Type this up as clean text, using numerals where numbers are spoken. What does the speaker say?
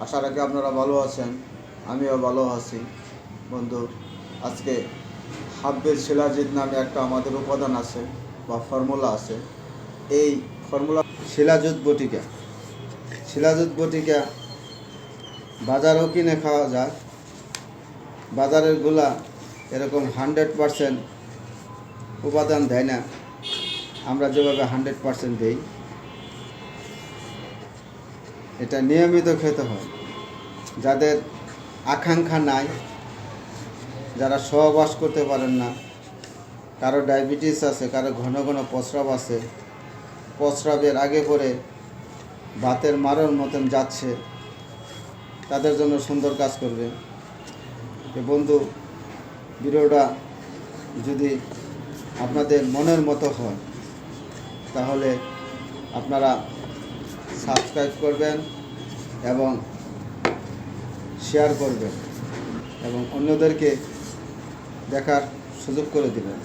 আশা রাখি আপনারা ভালো আছেন, আমিও ভালো আছি। বন্ধু, আজকে হাব্বের শিলাজিৎ নামে একটা আমাদের উপাদান আছে বা ফর্মুলা আছে। এই ফর্মুলা শিলাজুত বটিকা বাজারেও কিনে খাওয়া যায়। বাজারের গুলা এরকম 100% উপাদান দেয় না, আমরা যেভাবে 100% দেই। এটা নিয়মিত খেতে হয়। যাদের আকাঙ্ক্ষা নাই, যারা সহবাস করতে পারেন না, কারো ডায়াবেটিস আছে, কারো ঘন ঘন প্রস্রাব আছে, প্রস্রাবের আগে পরে ভাতের মারোর মতন যাচ্ছে, তাদের জন্য সুন্দর কাজ করবে। বন্ধু, ভিডিওটা যদি আপনাদের মনের মতো হয় তাহলে আপনারা সাবস্ক্রাইব করবেন এবং শেয়ার করবেন এবং অন্যদেরকে দেখার সুযোগ করে দেবেন।